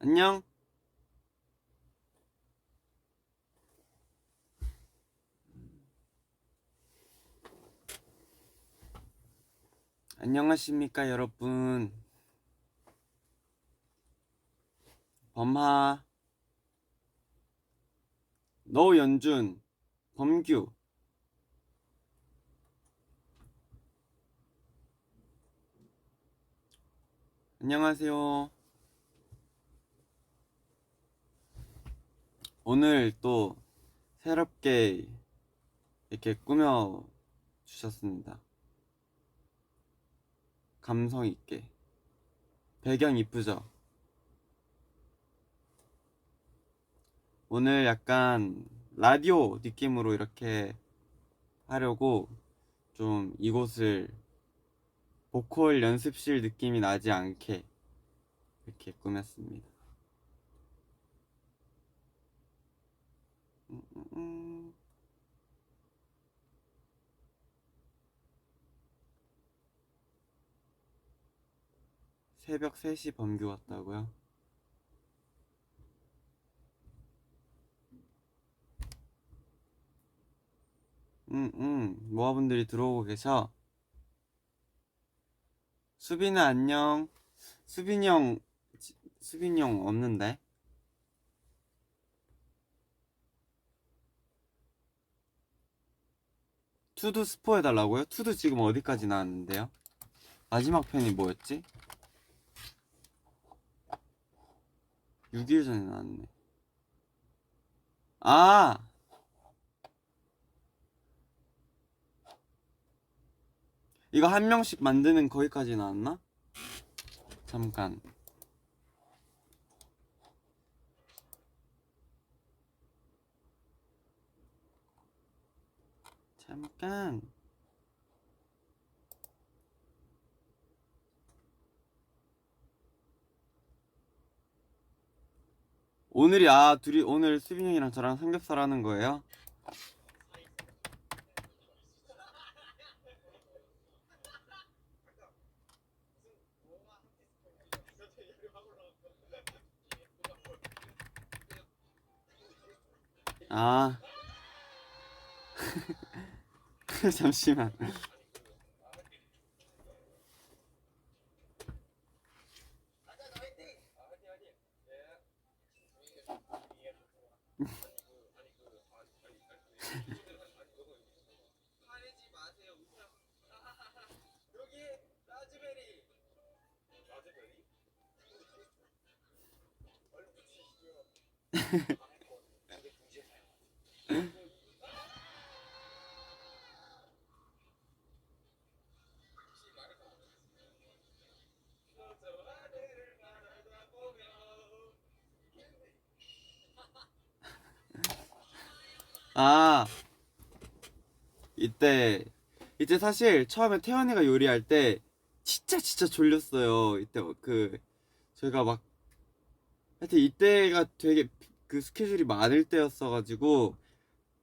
안녕. 안녕하십니까 여러분. 범하, 노연준, 범규. 안녕하세요. 오늘 또 새롭게 이렇게 꾸며 주셨습니다. 감성 있게. 배경 이쁘죠? 오늘 약간 라디오 느낌으로 이렇게 하려고 좀 이곳을 보컬 연습실 느낌이 나지 않게 이렇게 꾸몄습니다. 음, 음, 음. 새벽 3시 범규 왔다고요? 모아분들이 들어오고 계셔. 수빈아 안녕. 수빈이 형, 수빈이 형 없는데? 투두 스포 해달라고요? 투두 지금 어디까지 나왔는데요? 마지막 편이 뭐였지? 6일 전에 나왔네. 아! 이거 한 명씩 만드는 거기까지 나왔나? 잠깐. 잠깐. 둘이 오늘 수빈이 형이랑 저랑 삼겹살 하는 거예요? 아. 잠시만. 아, 이때 사실 처음에 태연이가 요리할 때 진짜 졸렸어요. 이때 저희가 막 하여튼 이때가 되게 그 스케줄이 많을 때였어가지고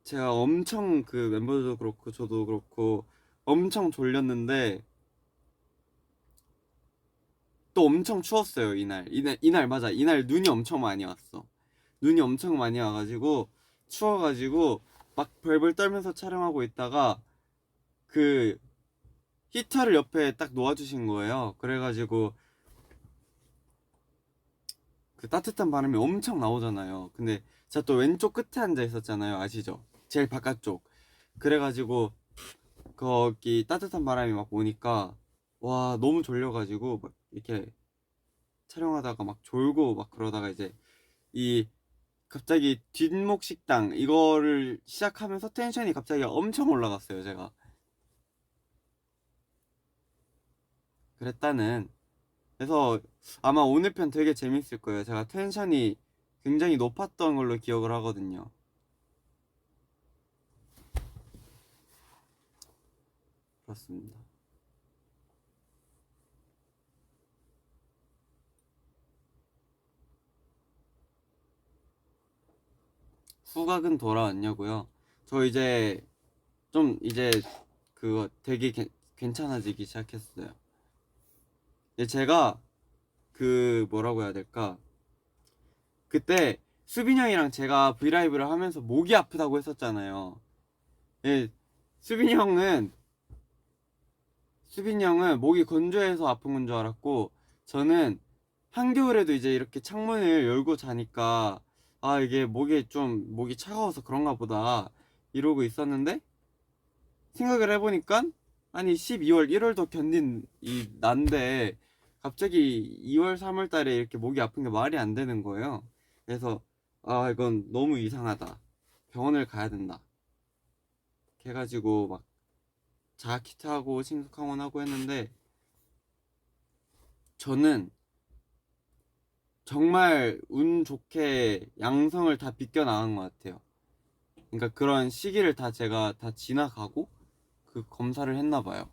제가 엄청 그 멤버들도 그렇고 저도 그렇고 엄청 졸렸는데 또 엄청 추웠어요. 이날 맞아. 이날 눈이 엄청 많이 왔어. 눈이 엄청 많이 와가지고 추워가지고 막 벌벌 떨면서 촬영하고 있다가 그 히터를 옆에 딱 놓아주신 거예요. 그래가지고 그 따뜻한 바람이 엄청 나오잖아요. 근데 제가 또 왼쪽 끝에 앉아 있었잖아요. 아시죠? 제일 바깥쪽. 그래가지고 거기 따뜻한 바람이 막 오니까 와 너무 졸려가지고 막 이렇게 촬영하다가 막 졸고 막 그러다가 이제 이 갑자기 뒷목 식당 이거를 시작하면서 텐션이 갑자기 엄청 올라갔어요. 제가 그랬다는. 그래서 아마 오늘 편 되게 재밌을 거예요. 제가 텐션이 굉장히 높았던 걸로 기억을 하거든요. 그렇습니다. 후각은 돌아왔냐고요? 저 이제 그거 되게 괜찮아지기 시작했어요. 근데 제가 그 뭐라고 해야 될까? 그때 수빈 형이랑 제가 브이라이브를 하면서 목이 아프다고 했었잖아요. 예, 수빈 형은 목이 건조해서 아픈 건 줄 알았고, 저는 한겨울에도 이제 이렇게 창문을 열고 자니까 아 이게 목이 차가워서 그런가 보다 이러고 있었는데, 생각을 해보니까 아니 12월 1월도 견딘 이 난데 갑자기 2월 3월 달에 이렇게 목이 아픈 게 말이 안 되는 거예요. 그래서 아 이건 너무 이상하다, 병원을 가야 된다 이렇게 해가지고 막 자가키트하고 심근황원하고 했는데, 저는 정말 운 좋게 양성을 다 비껴 나간 것 같아요. 그러니까 그런 시기를 다 제가 다 지나가고 그 검사를 했나 봐요.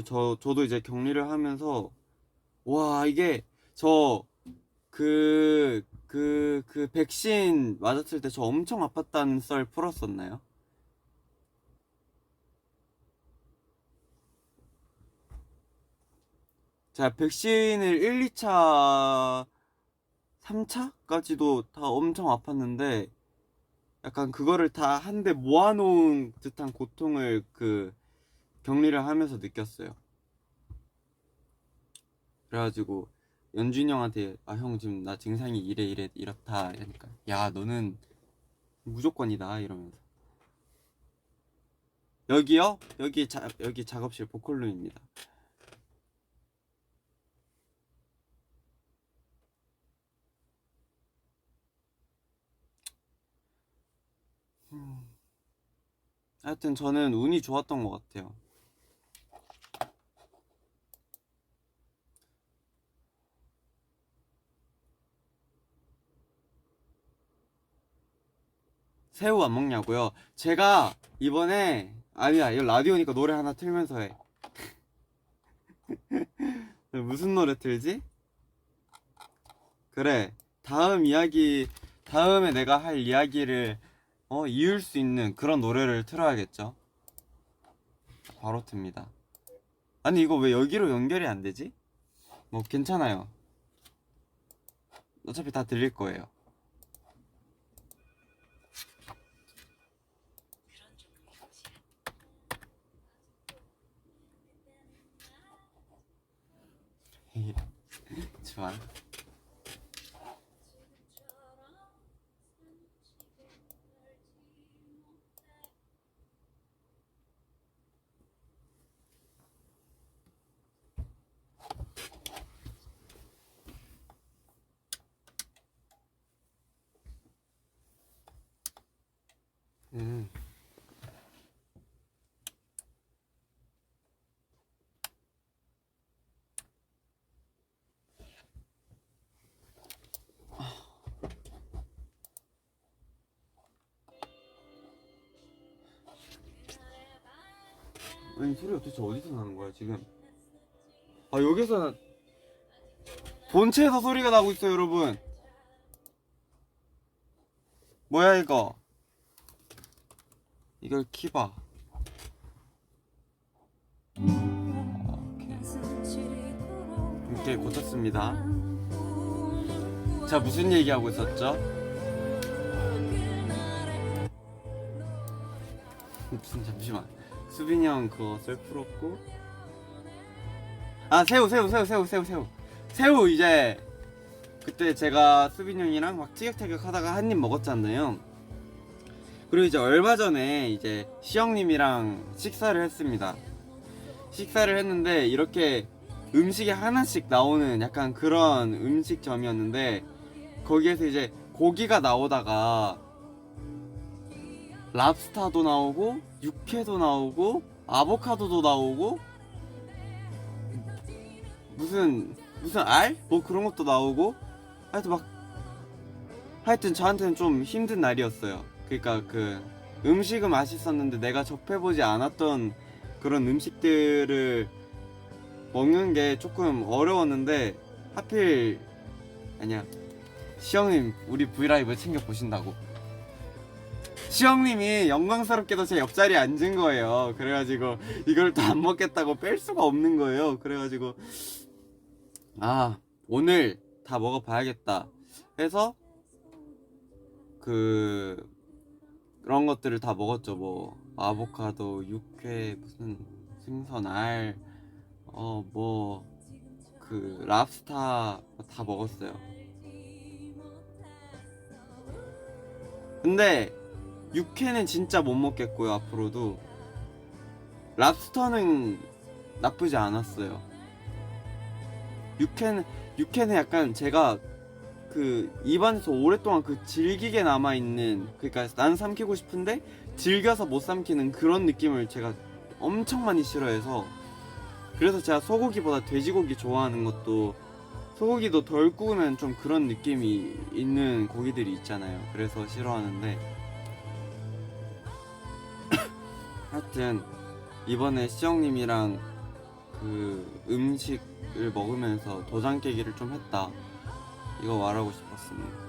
저도 이제 격리를 하면서 와 이게 저 그 백신 맞았을 때 저 엄청 아팠다는 썰 풀었었나요? 제가 백신을 1, 2차, 3차까지도 다 엄청 아팠는데 약간 그거를 다 한데 모아놓은 듯한 고통을 그 격리를 하면서 느꼈어요. 그래가지고 연준이 형한테 아 형 지금 나 증상이 이래 이렇다 이러니까 야 너는 무조건이다 이러면서. 여기요? 여기 작업실 보컬룸입니다. 하여튼 저는 운이 좋았던 것 같아요. 새우 안 먹냐고요? 제가 이번에 아니야 이거 라디오니까 노래 하나 틀면서 해. 무슨 노래 틀지? 그래, 다음에 내가 할 이야기를 이을 수 있는 그런 노래를 틀어야겠죠. 바로 틉니다. 아니 이거 왜 여기로 연결이 안 되지? 뭐 괜찮아요. 어차피 다 들릴 거예요. 좋아. 음. 아니 소리가 도대체 어디서 나는 거야 지금? 아 여기서 본체에서 소리가 나고 있어요 여러분. 뭐야 이거? 이걸 키봐. 오케이 고쳤습니다. 자 무슨 얘기하고 있었죠? 무슨 잠시만. 수빈이 형 그거 썰 풀었고 아 새우 이제 그때 제가 수빈이 형이랑 막 티격태격 하다가 한 입 먹었잖아요. 그리고 이제 얼마 전에 이제 시영님이랑 식사를 했습니다. 식사를 했는데 이렇게 음식이 하나씩 나오는 약간 그런 음식점이었는데, 거기에서 이제 고기가 나오다가 랍스타도 나오고 육회도 나오고 아보카도도 나오고 무슨 알? 뭐 그런 것도 나오고 하여튼 저한테는 좀 힘든 날이었어요. 그러니까 그 음식은 맛있었는데 내가 접해보지 않았던 그런 음식들을 먹는 게 조금 어려웠는데, 하필 아니야 시영님 우리 브이라이브 챙겨 보신다고 시영님이 영광스럽게도 제 옆자리에 앉은 거예요. 그래가지고 이걸 또 안 먹겠다고 뺄 수가 없는 거예요. 그래가지고 아 오늘 다 먹어봐야겠다 해서 그런 것들을 다 먹었죠. 뭐 아보카도, 육회, 무슨 생선 알, 뭐 그 랍스타 다 먹었어요. 근데 육회는 진짜 못 먹겠고요. 앞으로도 랍스터는 나쁘지 않았어요. 육회는 약간 제가 그 입안에서 오랫동안 그 질기게 남아있는, 그러니까 난 삼키고 싶은데 질겨서 못 삼키는 그런 느낌을 제가 엄청 많이 싫어해서, 그래서 제가 소고기보다 돼지고기 좋아하는 것도, 소고기도 덜 구우면 좀 그런 느낌이 있는 고기들이 있잖아요. 그래서 싫어하는데 하여튼 이번에 시영님이랑 그 음식을 먹으면서 도장 깨기를 좀 했다, 이거 말하고 싶었습니다.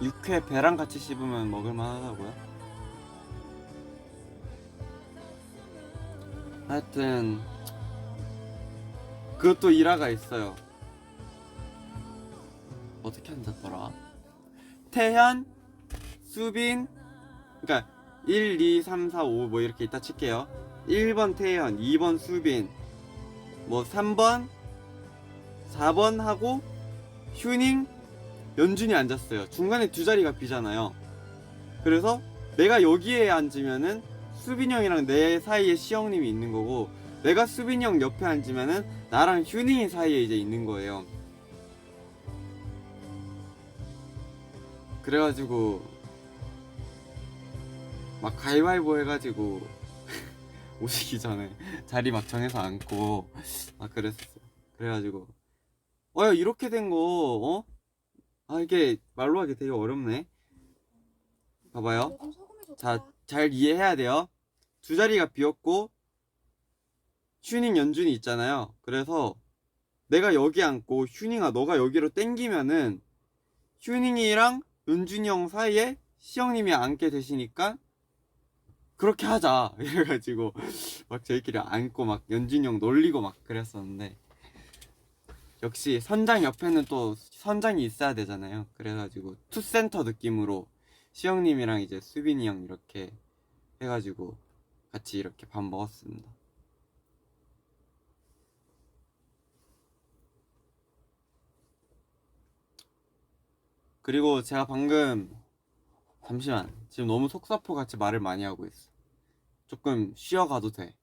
육회 배랑 같이 씹으면 먹을만 하다고요? 하여튼 그것도 일화가 있어요. 어떻게 앉았더라? 태현, 수빈, 그러니까 1, 2, 3, 4, 5 뭐 이렇게 이따 칠게요. 1번 태현, 2번 수빈, 뭐 3번, 4번 하고 휴닝, 연준이 앉았어요. 중간에 두 자리가 비잖아요. 그래서 내가 여기에 앉으면은 수빈이 형이랑 내 사이에 시영님이 있는 거고, 내가 수빈이 형 옆에 앉으면은 나랑 휴닝이 사이에 이제 있는 거예요. 그래가지고 막 가위바위보 해가지고 오시기 전에 자리 막 정해서 앉고 막 그랬었어요. 그래가지고 야 이렇게 된 거 이게 말로 하기 되게 어렵네. 봐봐요. 자, 잘 이해해야 돼요. 두 자리가 비었고 휴닝, 연준이 있잖아요. 그래서 내가 여기 앉고 휴닝아 너가 여기로 땡기면은 휴닝이랑 연준이 형 사이에 시영님이 앉게 되시니까 그렇게 하자 이래가지고 막 저희끼리 앉고 막 연준이 형 놀리고 막 그랬었는데, 역시 선장 옆에는 또 선장이 있어야 되잖아요. 그래가지고 투센터 느낌으로 시영님이랑 이제 수빈이 형 이렇게 해가지고 같이 이렇게 밥 먹었습니다. 그리고 제가 방금, 잠시만, 지금 너무 속사포 같이 말을 많이 하고 있어. 조금 쉬어가도 돼.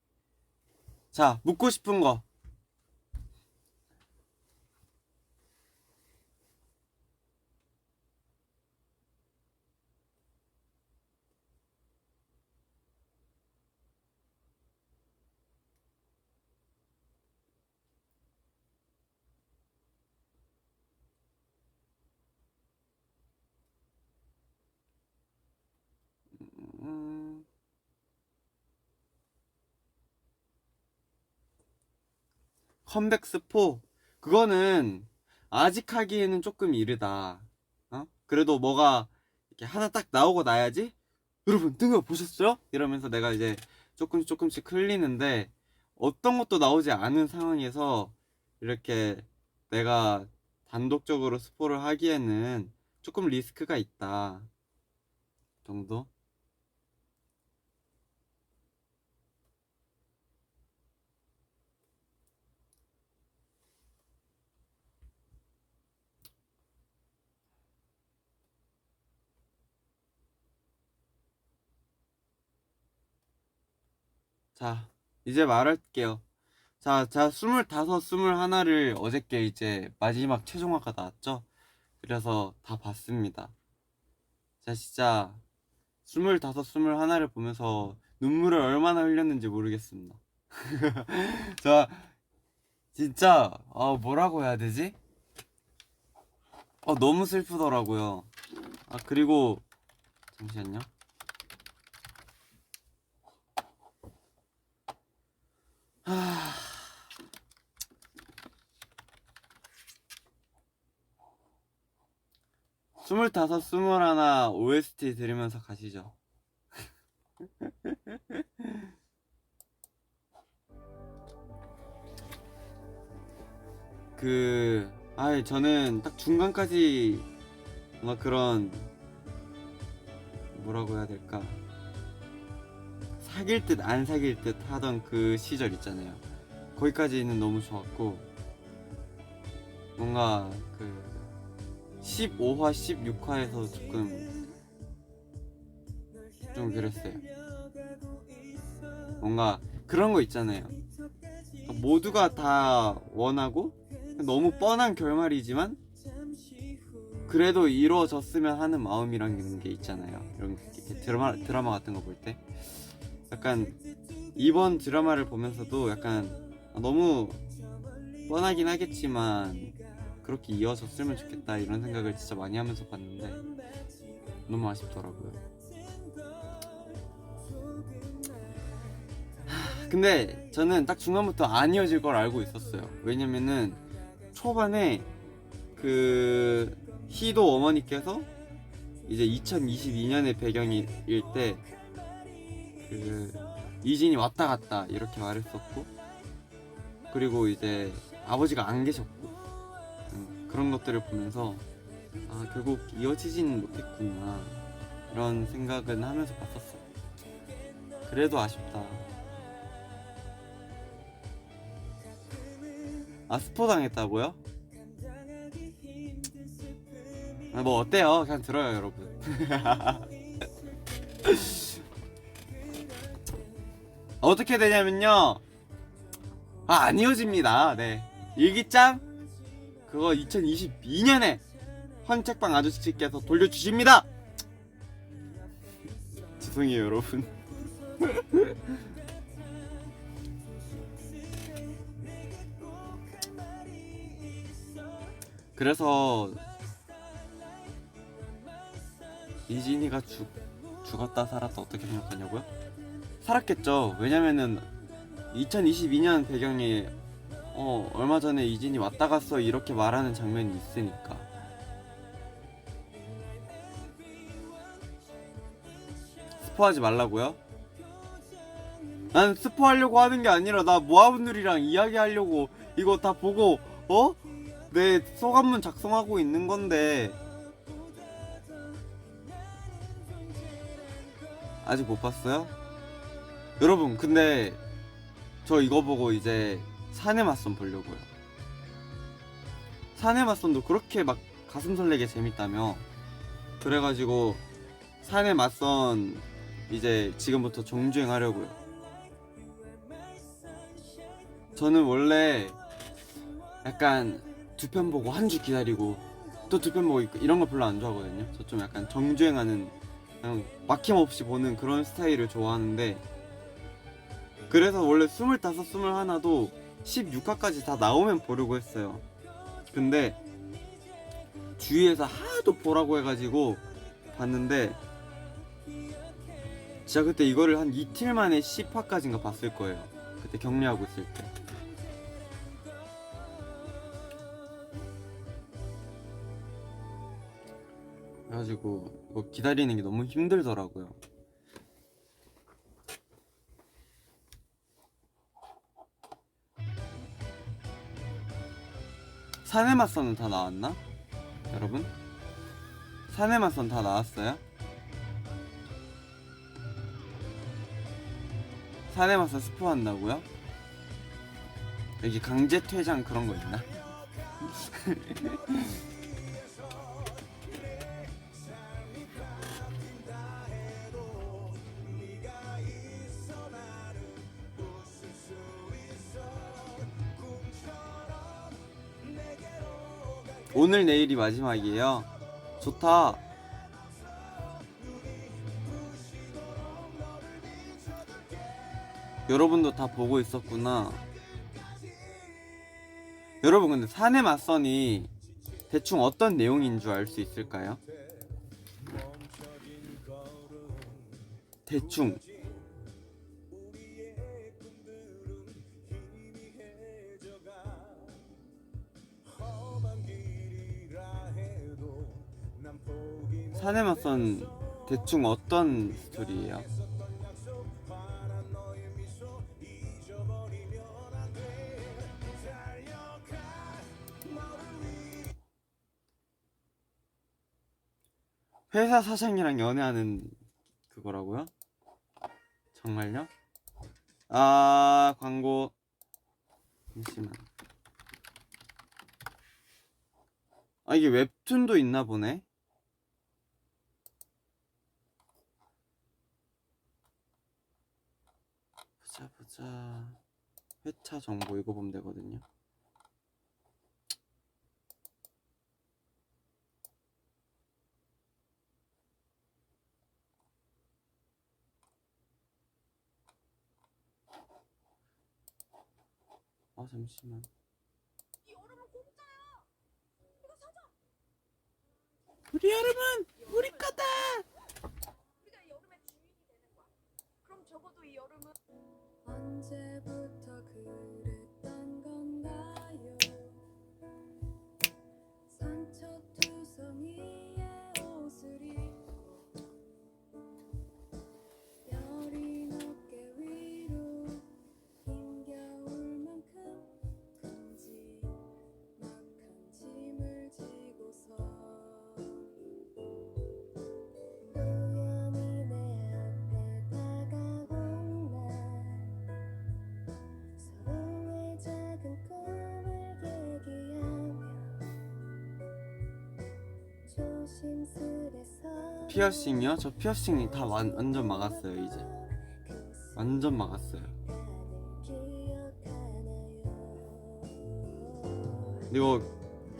자, 묻고 싶은 거. 음... 컴백 스포, 그거는 아직 하기에는 조금 이르다. 그래도 뭐가 이렇게 하나 딱 나오고 나야지 여러분 등어 보셨어요? 이러면서 내가 이제 조금씩 조금씩 흘리는데, 어떤 것도 나오지 않은 상황에서 이렇게 내가 단독적으로 스포를 하기에는 조금 리스크가 있다 정도? 자, 이제 말할게요. 자, 25, 21을 어저께 이제 마지막 최종화가 나왔죠? 그래서 다 봤습니다. 자, 진짜 25, 21을 보면서 눈물을 얼마나 흘렸는지 모르겠습니다. 자, 진짜 뭐라고 해야 되지? 너무 슬프더라고요. 그리고 잠시만요. 하... 25, 21 OST 들으면서 가시죠. 저는 딱 중간까지 뭔가 그런 뭐라고 해야 될까, 사귈 듯 안 사귈 듯 하던 그 시절 있잖아요. 거기까지는 너무 좋았고, 뭔가 그 15화, 16화에서 좀 그랬어요. 뭔가 그런 거 있잖아요. 모두가 다 원하고 너무 뻔한 결말이지만 그래도 이루어졌으면 하는 마음이라는 게 있잖아요. 이런 드라마 같은 거 볼 때 약간 이번 드라마를 보면서도 약간 너무 뻔하긴 하겠지만 그렇게 이어졌으면 좋겠다 이런 생각을 진짜 많이 하면서 봤는데 너무 아쉽더라고요. 근데 저는 딱 중간부터 안 이어질 걸 알고 있었어요. 왜냐면은 초반에 그 희도 어머니께서 이제 2022년의 배경일 때 그 이진이 왔다 갔다 이렇게 말했었고, 그리고 이제 아버지가 안 계셨고, 그런 것들을 보면서 아 결국 이어지진 못했구나 이런 생각은 하면서 봤었어요. 그래도 아쉽다. 아 스포 당했다고요? 아, 뭐 어때요? 그냥 들어요 여러분. 어떻게 되냐면요, 안 이어집니다. 네, 일기장 그거 2022년에 헌책방 아저씨께서 돌려주십니다. 죄송해요 여러분. 그래서 이진이가 죽었다 살았다 어떻게 생각하냐고요? 살았겠죠. 왜냐면은 2022년 배경에 얼마 전에 이진이 왔다 갔어 이렇게 말하는 장면이 있으니까. 스포하지 말라고요? 난 스포하려고 하는 게 아니라 나 모아분들이랑 이야기하려고 이거 다 보고 내 소감문 작성하고 있는 건데 아직 못 봤어요? 여러분 근데 저 이거 보고 이제 사내 맞선 보려고요. 사내 맞선도 그렇게 막 가슴 설레게 재밌다며. 그래가지고 사내 맞선 이제 지금부터 정주행 하려고요. 저는 원래 약간 두 편 보고 한 주 기다리고 또 두 편 보고 이런 거 별로 안 좋아하거든요. 저 좀 약간 정주행하는, 그냥 막힘없이 보는 그런 스타일을 좋아하는데, 그래서 원래 25, 21도 16화까지 다 나오면 보려고 했어요. 근데 주위에서 하도 보라고 해가지고 봤는데 진짜 그때 이거를 한 이틀 만에 10화까지인가 봤을 거예요. 그때 격리하고 있을 때. 그래가지고 이거 기다리는 게 너무 힘들더라고요. 사내 맞선은 다 나왔나? 여러분? 사내 맞선 다 나왔어요? 사내 맞선 스포한다고요? 여기 강제 퇴장 그런 거 있나? 오늘 내일이 마지막이에요. 좋다. 여러분도 다 보고 있었구나. 여러분 근데 사내 맞선이 대충 어떤 내용인 줄 알 수 있을까요? 대충 사내맞선 대충 어떤 스토리예요? 회사 사장이랑 연애하는 그거라고요? 정말요? 아, 광고. 잠시만. 아, 이게 웹툰도 있나 보네? 보자. 회차 정보 이거 보면 되거든요. 잠시만. 이 얼음은 공짜야. 이거 사자. 우리 얼음은 우리 거다. 우리가 이 얼음의 주인이 되는 거야. 그럼 적어도 이 얼음은 언제부터 그랬던 건가요? 산처투성이의 옷을 입고 여린 어깨 위로 힘겨울만큼 큼지막한 짐을 지고서 우연히 내 앞에 다가온 날 서로의 작은 꿈을 얘기하며 조심스레 피어싱이요? 저 피어싱이 다 완전 막았어요. 이제 완전 막았어요. 이거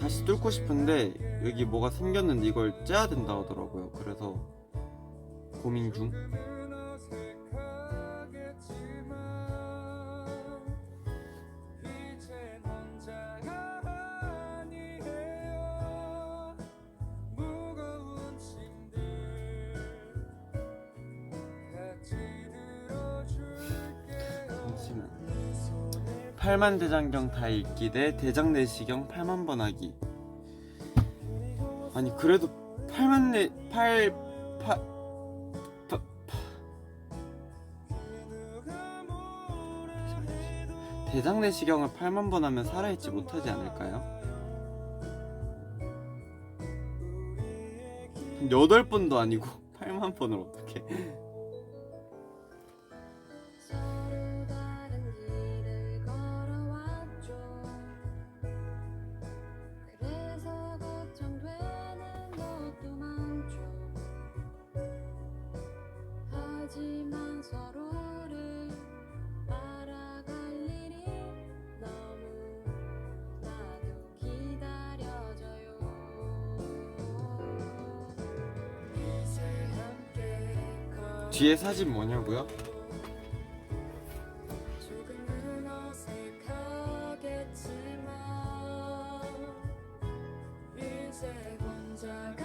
다시 뚫고 싶은데 여기 뭐가 생겼는데 이걸 째야 된다 하더라고요. 그래서 고민 중. 잠시만. 8만 대장경 다 읽기 대 대장 내시경 8만 번 하기. 아니 그래도 8만 내 8 대장 내시경을 8만 번 하면 살아있지 못하지 않을까요? 8번도 아니고 8만 번을 어떻게? 하지만 서로를 알아갈 일이 너무나도 기다려져요. 이제 함께 뒤에 사진 뭐냐고요? 조금은 어색하겠지만 이제 혼자가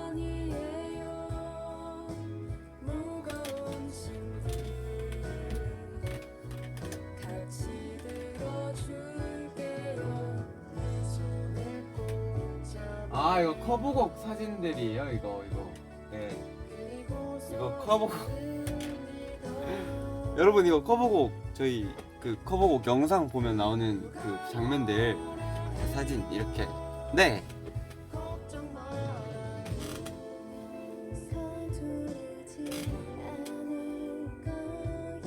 아니에요. 무거운 짐들 같이 들어줄게요. 내 손을 꼭 잡아. 아 이거 커브곡 사진들이에요. 이거 네 이거 커브곡 여러분 이거 커브곡 저희 그 커브곡 영상 보면 나오는 그 장면들 사진 이렇게 네 걱정 말아요. 서두르지 않을 거예요.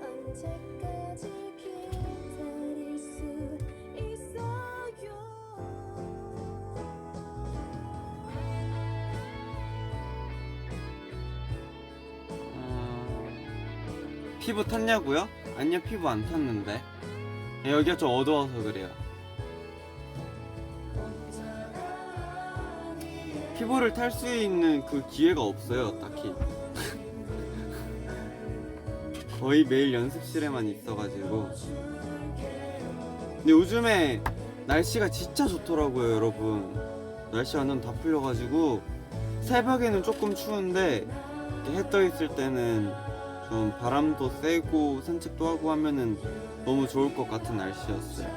언제까지 기다릴 수 있어요. 피부 탔냐고요? 아니요 피부 안 탔는데 여기가 좀 어두워서 그래요. 피부를 탈 수 있는 그 기회가 없어요 딱히. 거의 매일 연습실에만 있어가지고. 근데 요즘에 날씨가 진짜 좋더라고요 여러분. 날씨 완전 다 풀려가지고 새벽에는 조금 추운데 해 떠 있을 때는 좀 바람도 쐬고 산책도 하고 하면은 너무 좋을 것 같은 날씨였어요.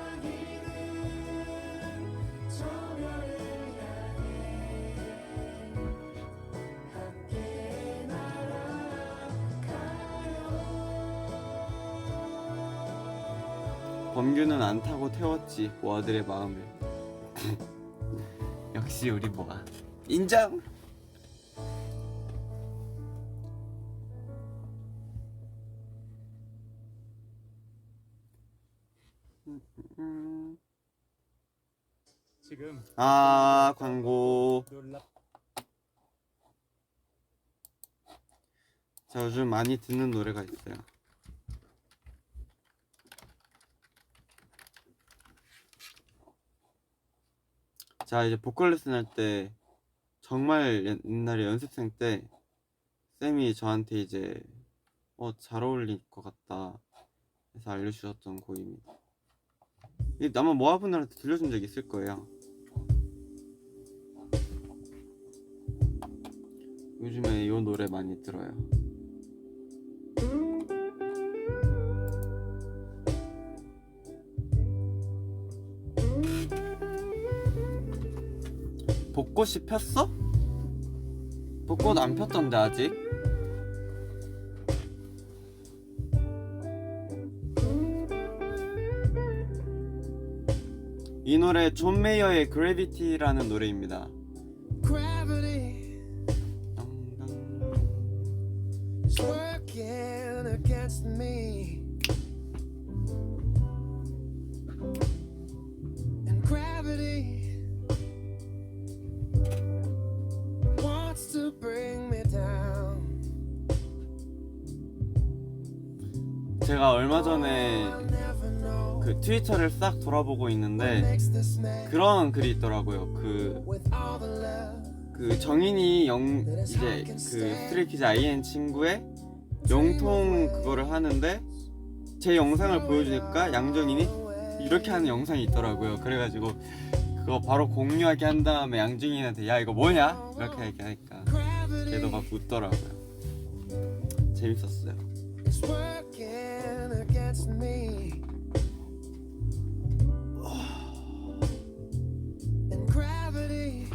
범규는 안 타고 태웠지 모아들의 마음을. 역시 우리 모아 인정. 지금 아 광고. 놀라 자 요즘 많이 듣는 노래가 있어요. 자 이제 보컬 레슨 할 때 정말 옛날에 연습생 때 쌤이 저한테 이제 잘 어울릴 것 같다 해서 알려주셨던 곡입니다. 이 아마 모아분들한테 들려준 적 있을 거예요. 요즘에 이 노래 많이 들어요. 벚꽃이 폈어? 벚꽃 안 폈던데 아직? 이 노래 존 메이어의 그래비티라는 노래입니다. Gravity is working against me, and gravity wants to bring me down. 제가 얼마 전에 I'll never know 그 트위터를 싹 돌아보고 what 있는데 makes this man 그런 글이 있더라고요. with all the love. 그 정인이 이제 그 스트레이키즈 IN 친구의 영통 그거를 하는데 제 영상을 보여주니까 양정인이 이렇게 하는 영상이 있더라고요. 그래가지고 그거 바로 공유하게 한 다음에 양정인한테 야 이거 뭐냐 이렇게 얘기하니까 걔도 막 웃더라고요. 재밌었어요. It's working against me, and gravity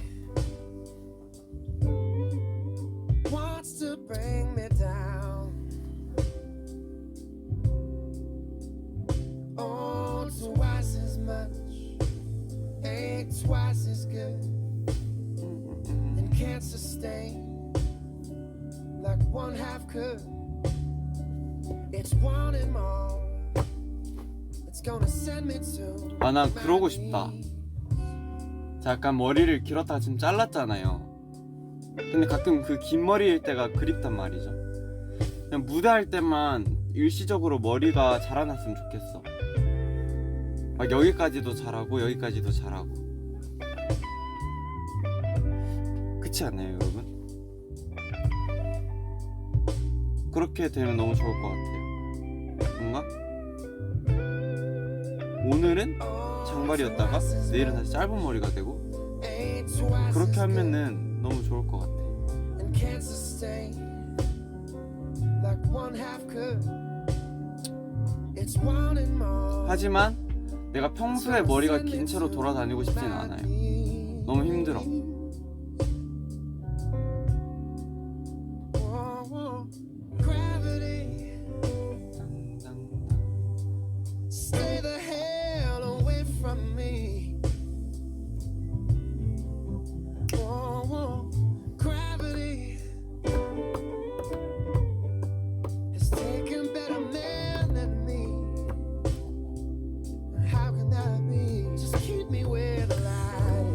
wants to bring me down. Oh, twice as much ain't twice as good, and can't sustain like one half could. It's wanting more. It's gonna send me to. 아 난 그러고 싶다. 자, 약간 머리를 길었다가 지금 잘랐잖아요. 근데 가끔 그 긴 머리일 때가 그립단 말이죠. 그냥 무대할 때만 일시적으로 머리가 자라났으면 좋겠어. 막 여기까지도 잘하고 여기까지도 잘하고. 그렇지 않나요 여러분? 그렇게 되면 너무 좋을 것 같아요. 뭔가 오늘은 장발이었다가 내일은 다시 짧은 머리가 되고 그렇게 하면은 너무 좋을 것 같아. And can't sustain like one half could. It's wanting more. 하지만 내가 평소에 머리가 긴 채로 돌아다니고 싶진 않아요. 너무 힘들어. Gravity, stay the hell away from me. Gravity has taken better men than me. How can that be? Just keep me where the light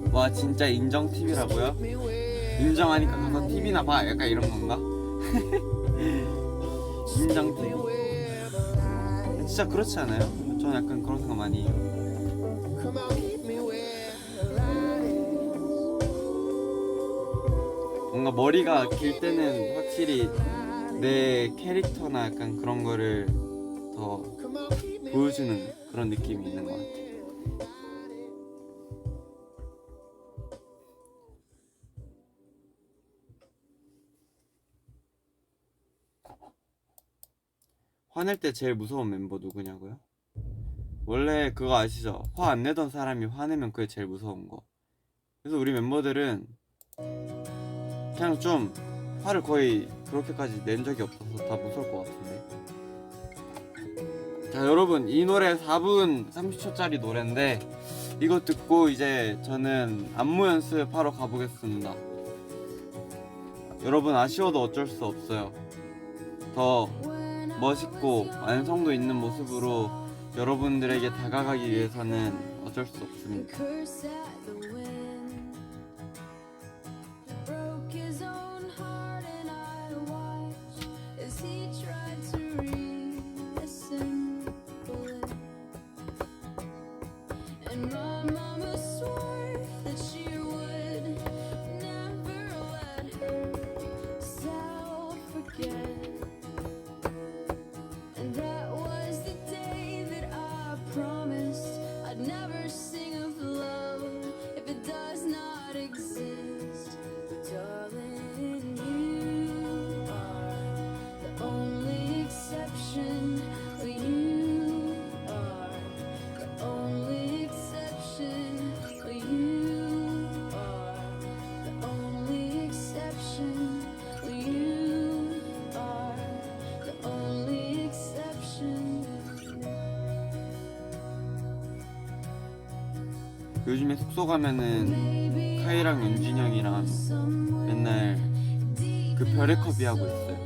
is. 와 진짜 인정 TV라고요? Me where 인정하니까 가서 TV나 봐. 약간 이런 건가? 인정 TV. where the light is. 진짜 그렇지 않아요? 저는 약간 그런 생각 많이 해요. Come on, keep me where the light is. 뭔가 머리가 길 때는 확실히 내 캐릭터나 약간 그런 거를 더 Come on, keep me 보여주는 그런 느낌이 있는 것 같아요. 화낼 때 제일 무서운 멤버 누구냐고요? 원래 그거 아시죠? 화 안 내던 사람이 화내면 그게 제일 무서운 거. 그래서 우리 멤버들은 그냥 좀 화를 거의 그렇게까지 낸 적이 없어서 다 무서울 것 같은데. 자 여러분, 이 노래 4분 30초짜리 노래인데 이거 듣고 이제 저는 안무 연습하러 가보겠습니다. 여러분 아쉬워도 어쩔 수 없어요. 더 멋있고 완성도 있는 모습으로 여러분들에게 다가가기 위해서는 어쩔 수 없습니다. 요즘에 숙소 가면은 카이랑 윤진이 형이랑 맨날 그 별의 컵이 하고 있어요.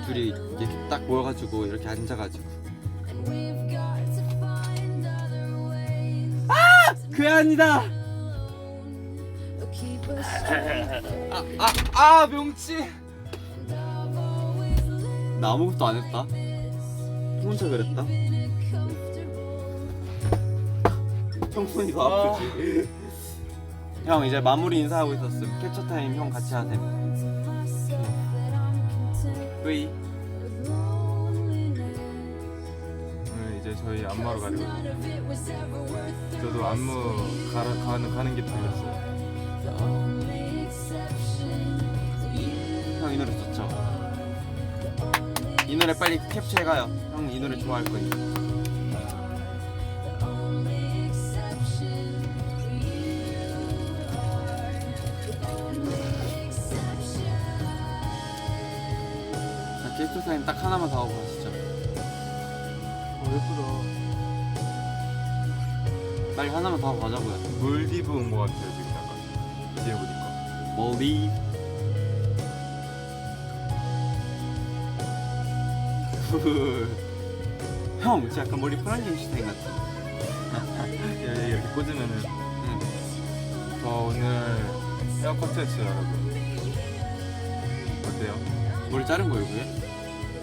둘이 이렇게 딱 모여가지고 이렇게 앉아가지고 그게 아니다. 명치. 나 아무것도 안 했다. 혼자 그랬다. 형 손이 더 아프지. 형 이제 마무리 인사하고 있었음. 캡처 타임 형 같이 하셈. 으이. 오늘 이제 저희 안무하러 가거든요. 저도 안무 가는 게 달렸어요. 형 이 노래 좋죠? 이 노래 빨리 캡처해가요. 형 이 노래 좋아할 거니까. 자, 캡처 타임 딱 하나만 더 하고 가시죠. 예쁘다. 빨리 하나만 더 하고 가자고요. 몰디브 온 것 같아요 지금 약간. 뒤에 보니까. 몰디. 형 진짜 약간 머리 프랑켄슈타인 같아. 이렇게 꽂으면은. 저 오늘 헤어 커트했어요 여러분. 어때요? 머리 자른 거예요 그게?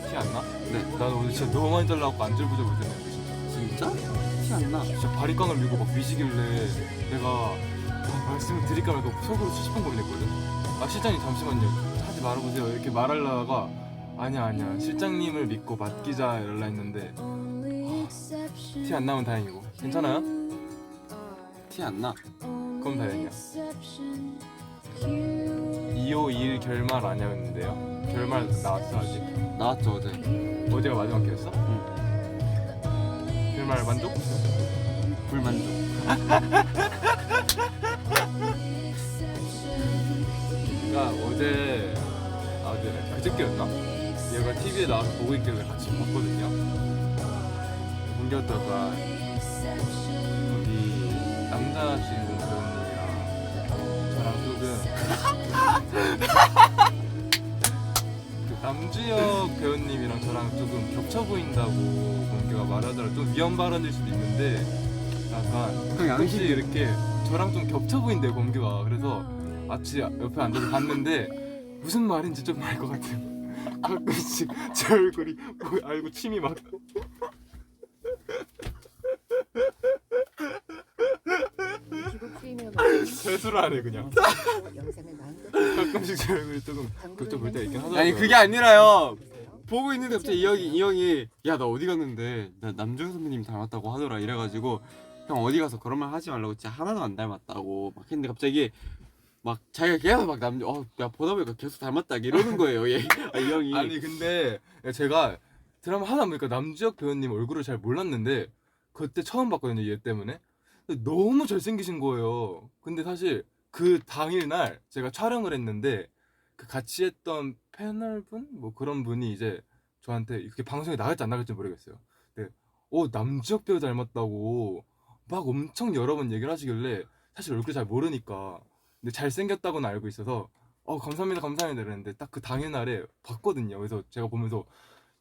티 안 나? 네. 나는 오늘 진짜 너무 많이 잘라갖고 안절부절 못했는데 진짜. 진짜? 티 안 나. 진짜 바리깡을 밀고 막 미시길래 내가 말씀을 드릴까 말까 속으로 수십 번 고민했거든. 아 실장님 잠시만요 하지 말아보세요 이렇게 말하려다가 아니야 실장님을 믿고 맡기자 이럴라 했는데 티 안 나면 다행이고. 괜찮아요? 티 안 나. 그럼 다행이야. 2521 결말 아니었는데요? 결말 나왔어 아직? 나왔죠 어제. 어제가 마지막 회였어? 응. 결말 만족? 불만족. 그러니까 어제 그저께였나? 얘가 TV에 나와서 보고 있길래 같이 봤거든요. 본 게 어떨까? 거기 남자 주인공 배우님이랑 저랑 조금 그 남주혁 배우님이랑 저랑 조금 겹쳐 보인다고 공개가 말하더라. 좀 위험 발언일 수도 있는데 약간 형 혹시 양심. 이렇게 저랑 좀 겹쳐 보인대요 공개가. 그래서 마치 옆에 앉아서 봤는데 무슨 말인지 좀 알 것 같아요. 가끔씩 제 얼굴이 뭐 알고 침이 막 세수를 하네 그냥. 가끔씩 제 얼굴이 조금 그쪽 볼 때가 있긴 하더라고요. 아니 그게 아니라요. 보고 있는데 갑자기 이 형이 야 나 어디 갔는데 나 남주현 선배님 닮았다고 하더라 이래가지고 형 어디 가서 그런 말 하지 말라고 진짜 하나도 안 닮았다고 막 했는데 갑자기 막 자기가 계속 막 야 보다 보니까 계속 닮았다 이러는 거예요 이 형이. 아니 근데 제가 드라마 하다 보니까 남주혁 배우님 얼굴을 잘 몰랐는데 그때 처음 봤거든요 얘 때문에. 근데 너무 잘생기신 거예요. 근데 사실 그 당일날 제가 촬영을 했는데 그 같이 했던 패널분 뭐 그런 분이 이제 저한테 그게 방송에 나갈지 안 나갈지 모르겠어요. 근데 남주혁 배우 닮았다고 막 엄청 여러 번 얘기를 하시길래 사실 얼굴 잘 모르니까 근데 잘생겼다고는 알고 있어서 감사합니다 감사합니다 이랬는데 딱 그 당일날에 봤거든요. 그래서 제가 보면서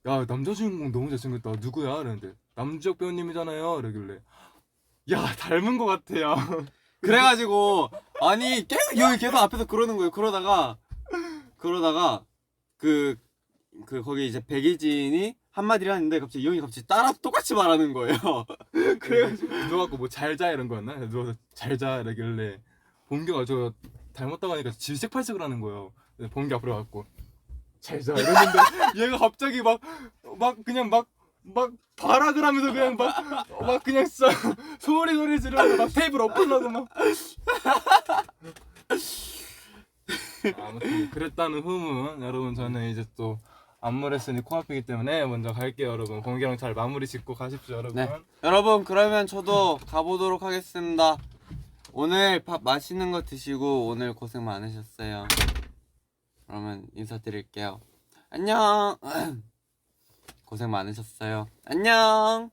야 남자 주인공 너무 잘생겼다 누구야? 이랬는데 남주혁 배우님이잖아요 이러길래 야 닮은 것 같아요. 그래가지고 아니 계속 이 형이 계속 앞에서 그러는 거예요. 그러다가 그 거기 이제 백예진이 한마디를 하는데 갑자기 이 형이 갑자기 따라 똑같이 말하는 거예요. 그래가지고 누워갖고 뭐 잘자 이런 거였나? 누워서 잘자 이러길래 본규가 저 닮았다고 하니까 질색팔색을 하는 거예요. 본규 앞으로 가갖고 잘자 이러는데 얘가 갑자기 막 그냥 막 발악을 하면서 그냥 막 그냥 소리 지르면서 막 테이블 엎으려고 막 아무튼 그랬다는 후문. 여러분 저는 이제 또 안무를 했으니 코앞이기 때문에 먼저 갈게요 여러분. 공개랑 잘 마무리 짓고 가십시오 여러분. 네. 여러분 그러면 저도 가보도록 하겠습니다. 오늘 밥 맛있는 거 드시고 오늘 고생 많으셨어요. 그러면 인사드릴게요. 안녕. 고생 많으셨어요. 안녕.